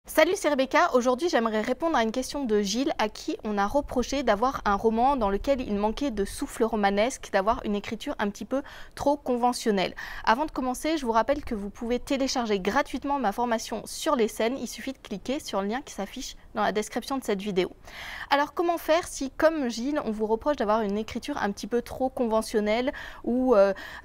Salut, c'est Rebecca. Aujourd'hui, j'aimerais répondre à une question de Gilles à qui on a reproché d'avoir un roman dans lequel il manquait de souffle romanesque, d'avoir une écriture un petit peu trop conventionnelle. Avant de commencer, je vous rappelle que vous pouvez télécharger gratuitement ma formation sur les scènes. Il suffit de cliquer sur le lien qui s'affiche dans la description de cette vidéo. Alors, comment faire si, comme Gilles, on vous reproche d'avoir une écriture un petit peu trop conventionnelle ou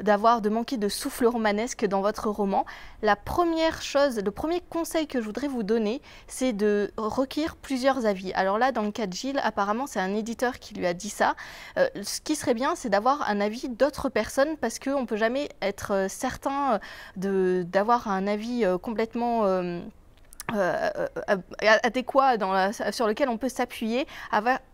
de manquer de souffle romanesque dans votre roman? La première chose, le premier conseil que je voudrais vous donner, c'est de recueillir plusieurs avis. Alors là, dans le cas de Gilles, apparemment, c'est un éditeur qui lui a dit ça. Ce qui serait bien, c'est d'avoir un avis d'autres personnes parce qu'on ne peut jamais être certain d'avoir un avis complètement adéquat sur lequel on peut s'appuyer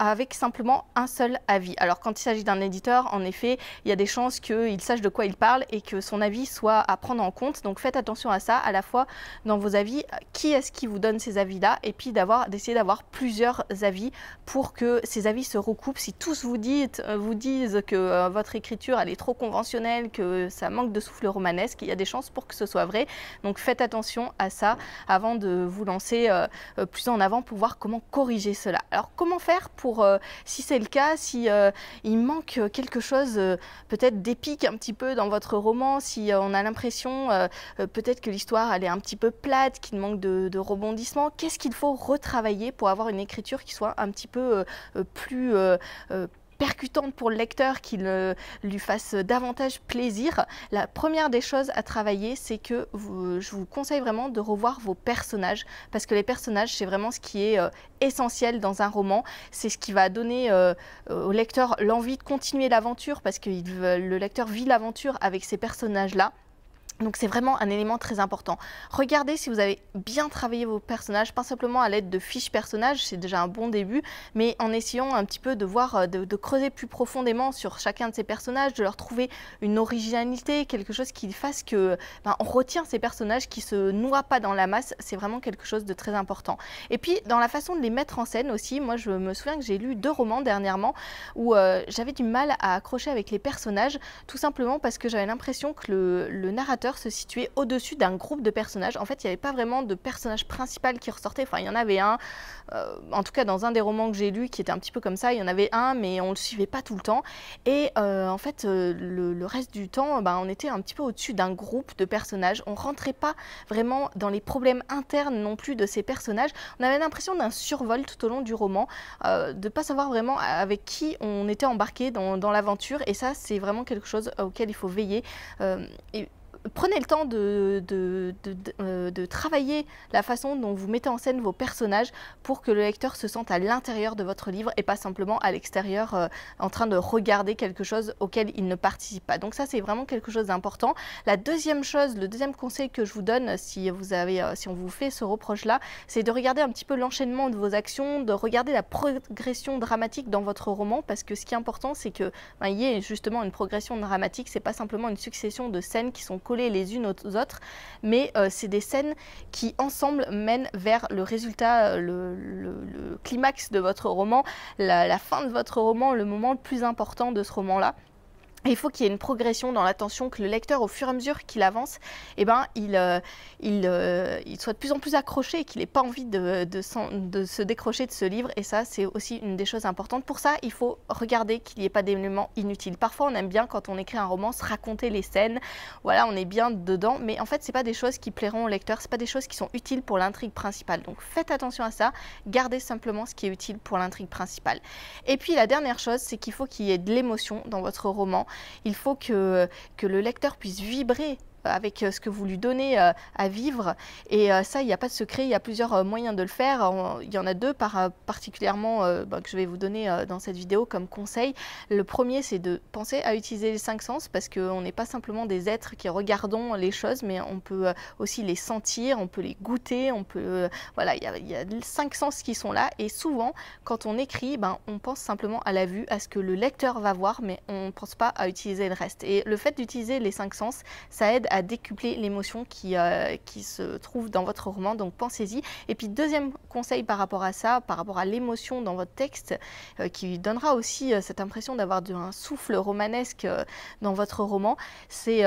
avec simplement un seul avis. Alors quand il s'agit d'un éditeur, en effet, il y a des chances qu'il sache de quoi il parle et que son avis soit à prendre en compte. Donc faites attention à ça, à la fois dans vos avis, qui est-ce qui vous donne ces avis-là, et puis d'essayer d'avoir plusieurs avis pour que ces avis se recoupent. Si tous vous disent que votre écriture elle est trop conventionnelle, que ça manque de souffle romanesque, il y a des chances pour que ce soit vrai. Donc faites attention à ça avant de vous lancer plus en avant pour voir comment corriger cela. Alors comment faire pour, si c'est le cas, si il manque quelque chose peut-être d'épique un petit peu dans votre roman, si on a l'impression peut-être que l'histoire elle est un petit peu plate, qu'il manque de rebondissements, qu'est-ce qu'il faut retravailler pour avoir une écriture qui soit un petit peu plus percutante pour le lecteur, qu'il lui fasse davantage plaisir? La première des choses à travailler, c'est que je vous conseille vraiment de revoir vos personnages, parce que les personnages, c'est vraiment ce qui est essentiel dans un roman. C'est ce qui va donner au lecteur l'envie de continuer l'aventure, parce que le lecteur vit l'aventure avec ces personnages-là. Donc c'est vraiment un élément très important. Regardez si vous avez bien travaillé vos personnages, pas simplement à l'aide de fiches personnages, c'est déjà un bon début, mais en essayant un petit peu de voir, de creuser plus profondément sur chacun de ces personnages, de leur trouver une originalité, quelque chose qui fasse que on retient ces personnages, qui se noient pas dans la masse. C'est vraiment quelque chose de très important. Et puis dans la façon de les mettre en scène aussi, moi je me souviens que j'ai lu 2 romans dernièrement où j'avais du mal à accrocher avec les personnages, tout simplement parce que j'avais l'impression que le narrateur se situait au-dessus d'un groupe de personnages. En fait, il n'y avait pas vraiment de personnage principal qui ressortait. Enfin, il y en avait un, en tout cas dans un des romans que j'ai lu, qui était un petit peu comme ça. Il y en avait un, mais on ne le suivait pas tout le temps. Et en fait, le reste du temps, on était un petit peu au-dessus d'un groupe de personnages. On ne rentrait pas vraiment dans les problèmes internes non plus de ces personnages. On avait l'impression d'un survol tout au long du roman, de ne pas savoir vraiment avec qui on était embarqué dans l'aventure. Et ça, c'est vraiment quelque chose auquel il faut veiller. Prenez le temps de travailler la façon dont vous mettez en scène vos personnages pour que le lecteur se sente à l'intérieur de votre livre et pas simplement à l'extérieur en train de regarder quelque chose auquel il ne participe pas. Donc ça, c'est vraiment quelque chose d'important. La deuxième chose, le deuxième conseil que je vous donne si on vous fait ce reproche-là, c'est de regarder un petit peu l'enchaînement de vos actions, de regarder la progression dramatique dans votre roman, parce que ce qui est important, c'est que il y ait justement une progression dramatique. C'est pas simplement une succession de scènes qui sont collées les unes aux autres, mais c'est des scènes qui ensemble mènent vers le résultat, le climax de votre roman, la fin de votre roman, le moment le plus important de ce roman-là. Il faut qu'il y ait une progression dans l'attention, que le lecteur, au fur et à mesure qu'il avance, il soit de plus en plus accroché et qu'il n'ait pas envie de se décrocher de ce livre. Et ça, c'est aussi une des choses importantes. Pour ça, il faut regarder qu'il n'y ait pas d'éléments inutiles. Parfois, on aime bien, quand on écrit un roman, se raconter les scènes. Voilà, on est bien dedans. Mais en fait, ce n'est pas des choses qui plairont au lecteur. Ce n'est pas des choses qui sont utiles pour l'intrigue principale. Donc, faites attention à ça. Gardez simplement ce qui est utile pour l'intrigue principale. Et puis, la dernière chose, c'est qu'il faut qu'il y ait de l'émotion dans votre roman. Il faut que le lecteur puisse vibrer avec ce que vous lui donnez à vivre, et ça, il n'y a pas de secret, il y a plusieurs moyens de le faire. Il y en a 2 particulièrement que je vais vous donner dans cette vidéo comme conseil. Le premier, c'est de penser à utiliser les 5 sens, parce qu'on n'est pas simplement des êtres qui regardons les choses, mais on peut aussi les sentir, on peut les goûter, voilà, il y a 5 sens qui sont là, et souvent, quand on écrit, on pense simplement à la vue, à ce que le lecteur va voir, mais on ne pense pas à utiliser le reste. Et le fait d'utiliser les 5 sens, ça aide à décupler l'émotion qui se trouve dans votre roman, donc pensez-y. Et puis deuxième conseil par rapport à ça, par rapport à l'émotion dans votre texte, qui donnera aussi cette impression d'avoir un souffle romanesque dans votre roman, c'est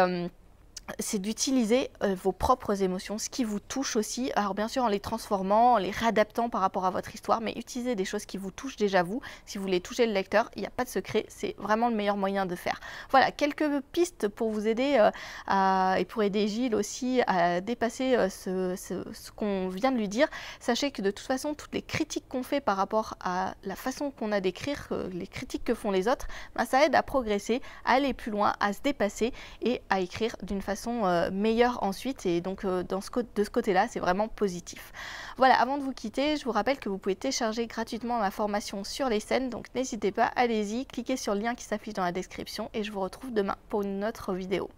c'est d'utiliser vos propres émotions, ce qui vous touche aussi. Alors bien sûr en les transformant, en les réadaptant par rapport à votre histoire, mais utilisez des choses qui vous touchent déjà vous. Si vous voulez toucher le lecteur, il n'y a pas de secret, c'est vraiment le meilleur moyen de faire. Voilà, quelques pistes pour vous aider et pour aider Gilles aussi à dépasser ce qu'on vient de lui dire. Sachez que de toute façon, toutes les critiques qu'on fait par rapport à la façon qu'on a d'écrire, les critiques que font les autres, ben, ça aide à progresser, à aller plus loin, à se dépasser et à écrire d'une façon meilleure ensuite, et donc de ce côté-là, c'est vraiment positif. Voilà, avant de vous quitter, je vous rappelle que vous pouvez télécharger gratuitement ma formation sur les scènes, donc n'hésitez pas, allez-y, cliquez sur le lien qui s'affiche dans la description et je vous retrouve demain pour une autre vidéo.